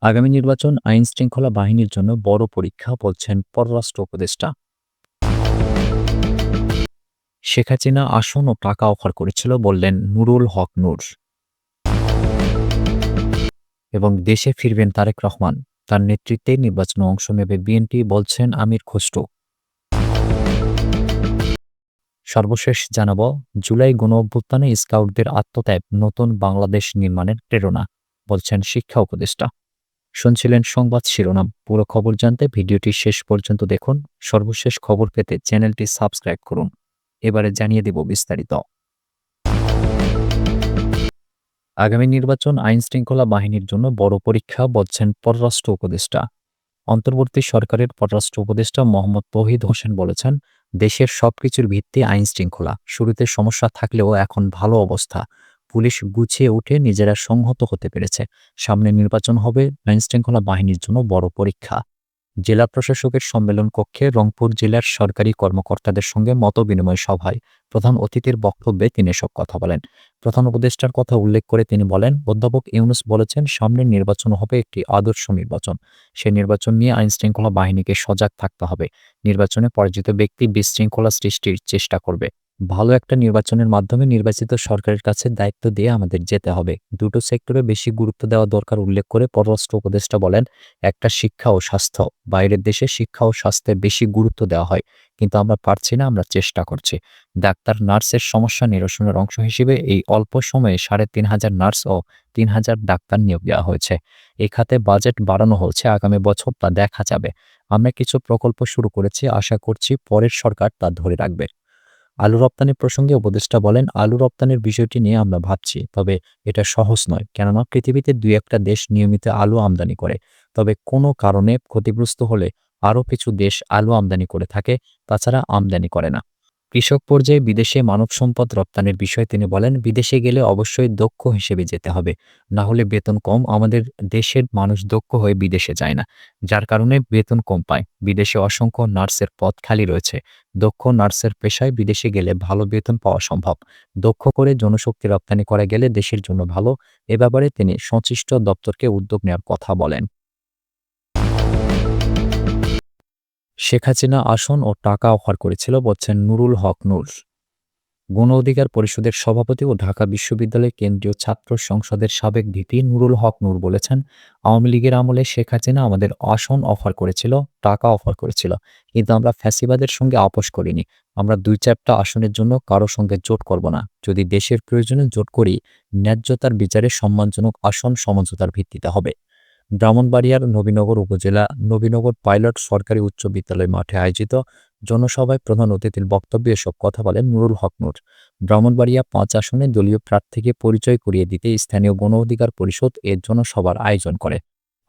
আগামী নির্বাচন আইনশৃঙ্খলা বাহিনীর জন্য বড় পরীক্ষা বলছেন পররাষ্ট্র উপদেষ্টা। শেখ হাসিনা আসন ও টাকা অফার করেছিল বললেন নুরুল হক নূর। এবং দেশে ফিরবেন তারেক রহমান, তার নেতৃত্বে নির্বাচনে অংশ নেবে বিএনপি বলছেন আমির খসরু। সর্বশেষ জানাবো, জুলাই গণঅভ্যুত্থানে স্কাউটদের আত্মত্যাগ নতুন বাংলাদেশ নির্মাণের প্রেরণা বলছেন শিক্ষা উপদেষ্টা। শুনছিলেন সংবাদ শিরোনাম। পুরো খবর জানতে ভিডিওটি শেষ পর্যন্ত দেখুন। সর্বশেষ খবর পেতে চ্যানেলটি সাবস্ক্রাইব করুন। এবারে জানিয়ে দেব বিস্তারিত। আগামী নির্বাচন আইনশৃঙ্খলা বাহিনীর জন্য বড় পরীক্ষা বলছেন পররাষ্ট্র উপদেষ্টা। অন্তর্বর্তী সরকারের পররাষ্ট্র উপদেষ্টা মোহাম্মদ তৌহিদ হোসেন বলেছেন, দেশের সবকিছুর ভিত্তি আইনশৃঙ্খলা। শুরুতে সমস্যা থাকলেও এখন ভালো অবস্থা। পুলিশ গুছিয়ে উঠে নিজেরা সংহত হতে পেরেছে। সামনে নির্বাচন হবে আইনশৃঙ্খলা বাহিনীর জন্য বড় পরীক্ষা। জেলা প্রশাসকের সম্মেলন কক্ষে রংপুর জেলার সরকারি কর্মকর্তাদের সঙ্গে মতবিনিময় সভায় প্রধান অতিথির বক্তব্যে তিনি এসব কথা বলেন। প্রধান উপদেষ্টার কথা উল্লেখ করে তিনি বলেন, অধ্যাপক ইউনূস বলেছেন, সামনের নির্বাচন হবে একটি আদর্শ নির্বাচন। সেই নির্বাচন নিয়ে আইনশৃঙ্খলা বাহিনীকে সজাগ থাকতে হবে। নির্বাচনে পরাজিত ব্যক্তি বিশৃঙ্খলা সৃষ্টির চেষ্টা করবে। ভালো একটা নির্বাচনের মাধ্যমে নির্বাচিত সরকারের কাছে দায়িত্ব দিয়ে আমাদের যেতে হবে। দুটো সেক্টরে বেশি গুরুত্ব দেওয়া দরকার উল্লেখ করে পররাষ্ট্র উপদেষ্টা বলেন, একটা শিক্ষা ও স্বাস্থ্য। বাইরের দেশে শিক্ষা ও স্বাস্থ্যে বেশি গুরুত্ব দেওয়া হয়, কিন্তু আমরা পারছি না, আমরা চেষ্টা করছি। ডাক্তার নার্সের সমস্যা নিরসনের অংশ হিসেবে এই অল্প সময়ে ৩,৫০০ নার্স ও ৩,০০০ ডাক্তার নিয়োগ দেওয়া হয়েছে। এই খাতে বাজেট বাড়ানো হচ্ছে, আগামী বছর তা দেখা যাবে। আমরা কিছু প্রকল্প শুরু করেছি, আশা করছি পরের সরকার তা ধরে রাখবে। আলু রপ্তানি প্রসঙ্গে উপদেষ্টা বলেন, আলু রপ্তানির বিষয়টি নিয়ে আমরা ভাবছি, তবে এটা সহজ নয়, কেননা পৃথিবীতে দুই একটা দেশ নিয়মিত আলু আমদানি করে। তবে কোনো কারণে ক্ষতিগ্রস্ত হলে আরও কিছু দেশ আলু আমদানি করে থাকে, তাছাড়া আমদানি করে না। কৃষক পর্যায়ে বিদেশে মানব সম্পদ রপ্তানির বিষয়ে তিনি বলেন, বিদেশে গেলে অবশ্যই দক্ষ হিসেবে যেতে হবে, না হলে বেতন কম। আমাদের দেশের মানুষ দক্ষ হয়ে বিদেশে যায় না, যার কারণে বেতন কম পায়। বিদেশে অসংখ্য নার্সের পদ খালি রয়েছে। দক্ষ নার্সের পেশায় বিদেশে গেলে ভালো বেতন পাওয়া সম্ভব। দক্ষ করে জনশক্তি রপ্তানি করা গেলে দেশের জন্য ভালো। এ ব্যাপারে তিনি সংশ্লিষ্ট দপ্তরকে উদ্যোগ নেওয়ার কথা বলেন। শেখ হাসিনা আসন ও টাকা অফার করেছিল বলছেন নুরুল হক নূর। গণ অধিকার পরিষদের সভাপতি ও ঢাকা বিশ্ববিদ্যালয় কেন্দ্রীয় ছাত্র সংসদের সাবেক ভিপি নুরুল হক নূর বলেছেন, আওয়ামী লীগের আমলে শেখ হাসিনা আমাদের আসন অফার করেছিল, টাকা অফার করেছিল, কিন্তু আমরা ফ্যাসিবাদের সঙ্গে আপোষ করিনি। আমরা ২-৪টা আসনের জন্য কারো সঙ্গে জোট করব না। যদি দেশের প্রয়োজনে জোট করি, ন্যায্যতার বিচারে সম্মানজনক আসন সমঝোতার ভিত্তিতে হবে। ব্রাহ্মণবাড়িয়ার নবীনগর উপজেলা নবীনগর পাইলট সরকারি উচ্চ বিদ্যালয় মাঠে আয়োজিত জনসভায় প্রধান অতিথির বক্তব্যে এসব কথা বলেন নুরুল হক নূর। ব্রাহ্মণবাড়িয়া ৫ আসনে দলীয় প্রার্থীকে পরিচয় করিয়ে দিতে স্থানীয় গণ অধিকার পরিষদ এ জনসভার আয়োজন করে।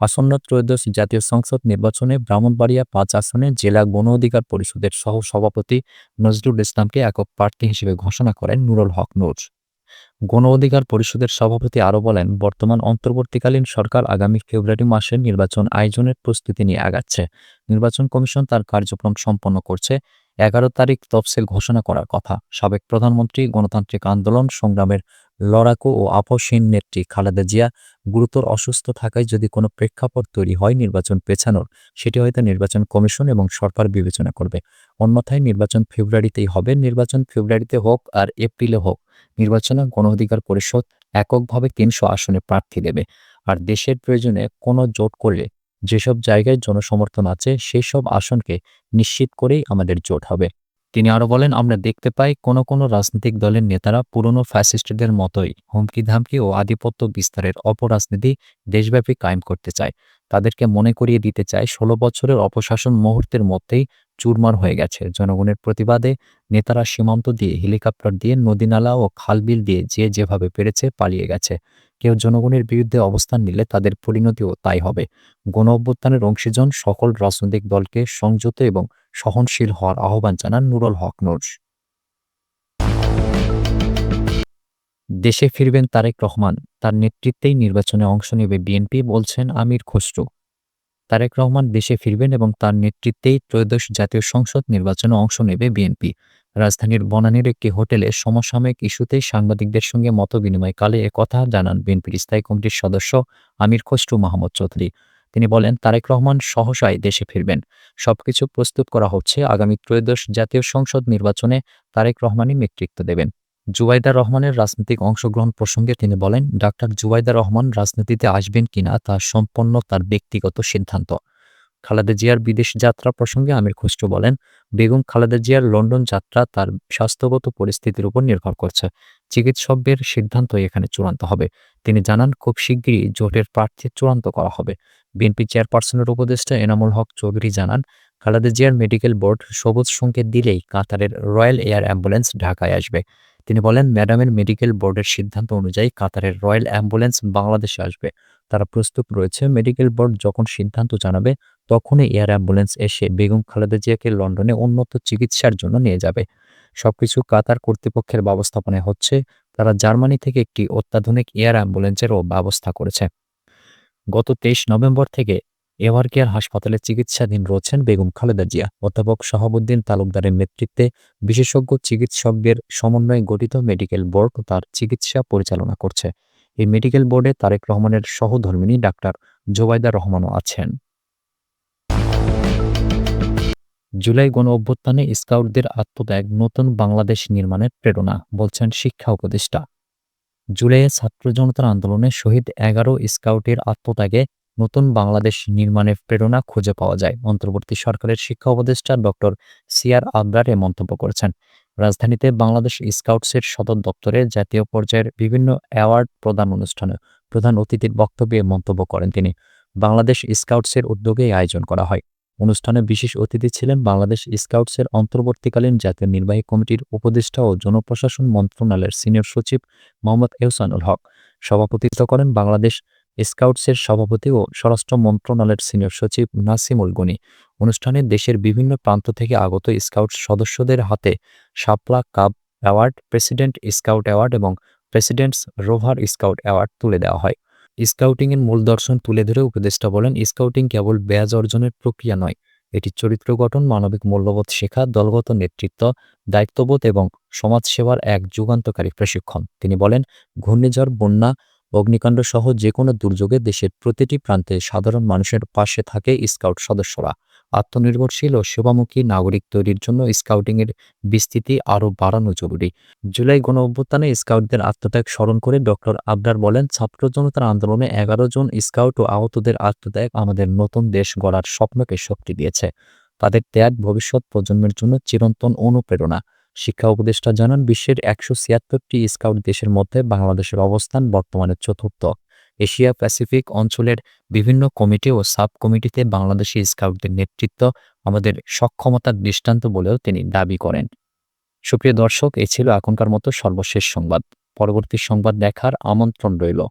আসন্ন ত্রয়োদশ জাতীয় সংসদ নির্বাচনে ব্রাহ্মণবাড়িয়া ৫ আসনে জেলা গণ অধিকার পরিষদের সহ সভাপতি নজরুল ইসলামকে একক প্রার্থী হিসেবে ঘোষণা করেন নুরুল হক নূর। গণ অধিকার পরিষদের সভাপতি আরও বলেন, বর্তমান অন্তর্বর্তীকালীন সরকার আগামী ফেব্রুয়ারি মাসে নির্বাচন আয়োজনের প্রস্তুতি নিয়ে আগাচ্ছে। নির্বাচন কমিশন তার কার্যক্রম সম্পন্ন করছে। ১১ তারিখ তফসিল ঘোষণা করার কথা। সাবেক প্রধানমন্ত্রী, গণতান্ত্রিক আন্দোলন সংগ্রামের লড়াকু ও আপসহীন নেত্রী খালেদা জিয়া গুরুতর অসুস্থ থাকায় যদি কোনো প্রেক্ষাপট তৈরি হয় নির্বাচন পেছানোর, সেটি হয়তো নির্বাচন কমিশন এবং সরকার বিবেচনা করবে। অন্যথায় নির্বাচন ফেব্রুয়ারিতেই হবে। নির্বাচন ফেব্রুয়ারিতে হোক আর এপ্রিলে হোক, নির্বাচনে গণ অধিকার পরিষদ এককভাবে ৩০০ আসনে প্রার্থী দেবে। আর দেশের প্রয়োজনে কোনো জোট করলে যেসব জায়গায় জনসমর্থন আছে সেই সব আসনকে নিশ্চিত করেই আমাদের জোট হবে। তিনি আরও বলেন, আমরা দেখতে পাই কোনো রাজনৈতিক দলের নেতারা পুরনো ফ্যাসিস্টদের মতোই হুমকি-ধামকি ও আধিপত্য বিস্তারের অপরাজনীতি দেশব্যাপী কায়েম করতে চায়। তাদেরকে মনে করিয়ে দিতে চায় ১৬ বছরের অপশাসন মুহূর্তের মধ্যেই চুরমার হয়ে গেছে। জনগণের প্রতিবাদে নেতারা সীমান্ত দিয়ে, হেলিকপ্টার দিয়ে, নদী-নালা ও খাল-বিল দিয়ে যে যেভাবে পেরেছে পালিয়ে গেছে। কেউ জনগণের বিরুদ্ধে অবস্থান নিলে তাদের পরিণতিও তাই হবে। গণ অভ্যুত্থানের অংশীজন সকল রাজনৈতিক দলকে সংযত এবং সহনশীল হওয়ার আহ্বান জানান নুরুল হক নূর। দেশে ফিরবেন তারেক রহমান, তার নেতৃত্বেই নির্বাচনে অংশ নেবে বিএনপি বলছেন আমির খসরু। তারেক রহমান দেশে ফিরবেন এবং তার নেতৃত্বেই ত্রয়োদশ জাতীয় সংসদ নির্বাচনে অংশ নেবে বিএনপি। রাজধানীর বনানীর একটি হোটেলে সমসাময়িক ইস্যুতে সাংবাদিকদের সঙ্গে মতবিনিময়কালে একথা জানান বিএনপির স্থায়ী কমিটির সদস্য আমির খসরু মাহমুদ চৌধুরী। তিনি বলেন, তারেক রহমান সহসাই দেশে ফিরবেন। সবকিছু প্রস্তুত করা হচ্ছে। আগামী ত্রয়োদশ জাতীয় সংসদ নির্বাচনে তারেক রহমানই নেতৃত্ব দেবেন। জুবাইদা রহমানের রাজনৈতিক অংশগ্রহণ প্রসঙ্গে তিনি বলেন, ডাক্তার জুবাইদা রহমান রাজনীতিতে আসবেন কিনা তা সম্পূর্ণ তার ব্যক্তিগত সিদ্ধান্ত। খালেদা জিয়ার বিদেশ যাত্রা প্রসঙ্গে আমির খসরু বলেন, বেগম খালেদা জিয়ার লন্ডন যাত্রা তার স্বাস্থ্যগত পরিস্থিতির উপর নির্ভর করছে। চিকিৎসকদের সিদ্ধান্তই এখানে চূড়ান্ত হবে। তিনি জানান, খুব শিগগিরই জোটের প্রার্থী চূড়ান্ত করা হবে। বিএনপি চেয়ারপারসনের উপদেষ্টা এনামুল হক চৌধুরী জানান, খালেদা জিয়ার মেডিকেল বোর্ড সবুজ সংকেত দিলেই কাতারের রয়্যাল এয়ার অ্যাম্বুলেন্স ঢাকায় আসবে। তিনি বলেন, ম্যাডামের মেডিকেল বোর্ডের সিদ্ধান্ত অনুযায়ী কাতারের রয়্যাল অ্যাম্বুলেন্স বাংলাদেশে আসবে। তারা প্রস্তুত রয়েছে। মেডিকেল বোর্ড যখন সিদ্ধান্ত জানাবে তখনই এয়ার অ্যাম্বুলেন্স এসে বেগম খালেদা জিয়াকে লন্ডনে উন্নত চিকিৎসার জন্য নিয়ে যাবে। সবকিছু কাতার কর্তৃপক্ষের ব্যবস্থাপনায় হচ্ছে। তারা জার্মানি থেকে একটি অত্যাধুনিক এয়ার অ্যাম্বুলেন্সেরও ব্যবস্থা করেছে। গত ২৩ নভেম্বর থেকে এভার কেয়ার হাসপাতালে চিকিৎসাধীন রয়েছেন বেগম খালেদা জিয়া। অধ্যাপক শাহাবুদ্দিন তালুকদারের নেতৃত্বে বিশেষজ্ঞ চিকিৎসকদের সমন্বয়ে গঠিত মেডিকেল বোর্ড তার চিকিৎসা পরিচালনা করছে। এই মেডিকেল বোর্ডে তারেক রহমানের সহধর্মিণী ডাক্তার জোবাইদা রহমানও আছেন। জুলাই গণঅভ্যুত্থানে স্কাউটদের আত্মত্যাগ নতুন বাংলাদেশ নির্মাণের প্রেরণা, বলছেন শিক্ষা উপদেষ্টা। জুলাইয়ে ছাত্র জনতার আন্দোলনে শহীদ ১১ স্কাউটের আত্মত্যাগে নতুন বাংলাদেশ নির্মাণের প্রেরণা খুঁজে পাওয়া যায়। অন্তর্বর্তী সরকারের শিক্ষা উপদেষ্টা ডক্টর সিআর আবরার এ মন্তব্য করেছেন। রাজধানীতে বাংলাদেশ স্কাউটসের সদর দপ্তরে জাতীয় পর্যায়ের বিভিন্ন অ্যাওয়ার্ড প্রদান অনুষ্ঠানে প্রধান অতিথির বক্তব্যে এ মন্তব্য করেন তিনি। বাংলাদেশ স্কাউটসের উদ্যোগে এই আয়োজন করা হয়। অনুষ্ঠানে বিশেষ অতিথি ছিলেন বাংলাদেশ স্কাউটসের অন্তর্বর্তীকালীন জাতীয় নির্বাহী কমিটির উপদেষ্টা ও জনপ্রশাসন মন্ত্রণালয়ের সিনিয়র সচিব মোহাম্মদ এহসানুল হক। সভাপতিত্ব করেন বাংলাদেশ স্কাউটসের সভাপতি ও স্বরাষ্ট্র মন্ত্রণালয়ের সিনিয়র সচিব নাসিমুল গনি। অনুষ্ঠানে দেশের বিভিন্ন প্রান্ত থেকে আগত স্কাউট সদস্যদের হাতে Shapla cup award, president scout award এবং প্রেসিডেন্টস রোভার স্কাউট অ্যাওয়ার্ড তুলে দেওয়া হয়। স্কাউটিংয়ের মূল দর্শন তুলে ধরে উপদেষ্টা বলেন, স্কাউটিং কেবল ব্যাজ অর্জনের প্রক্রিয়া নয়, এটি চরিত্র গঠন, মানবিক মূল্যবোধ শেখা, দলগত নেতৃত্ব, দায়িত্ববোধ এবং সমাজসেবার এক যুগান্তকারী প্রশিক্ষণ। তিনি বলেন, ঘূর্ণিঝড়, বন্যা, অগ্নিকাণ্ড সহ যে কোনো দুর্যোগে দেশের প্রতিটি প্রান্তে সাধারণ মানুষের পাশে থাকে স্কাউট সদস্যরা। আত্মনির্ভরশীল ও সেবামুখী নাগরিক তৈরির জন্য স্কাউটিংয়ের বিস্তৃতি আরও বাড়ানো জরুরি। জুলাই গণঅভ্যুত্থানে স্কাউটদের আত্মত্যাগ স্মরণ করে ডক্টর আবরার বলেন, ছাত্র জনতার আন্দোলনে ১১ জন স্কাউট ও আহতদের আত্মত্যাগ আমাদের নতুন দেশ গড়ার স্বপ্নকে শক্তি দিয়েছে। তাদের ত্যাগ ভবিষ্যৎ প্রজন্মের জন্য চিরন্তন অনুপ্রেরণা। শিক্ষা উপদেষ্টা জানান, বিশ্বের ১৭৬টি স্কাউট দেশের মধ্যে বাংলাদেশের অবস্থান বর্তমানে চতুর্থ। এশিয়া প্যাসিফিক অঞ্চলের বিভিন্ন কমিটি ও সাব কমিটিতে বাংলাদেশি স্কাউটদের নেতৃত্ব আমাদের সক্ষমতার দৃষ্টান্ত বলেও তিনি দাবি করেন। সুপ্রিয় দর্শক, এ ছিল এখনকার মতো সর্বশেষ সংবাদ। পরবর্তী সংবাদ দেখার আমন্ত্রণ রইল।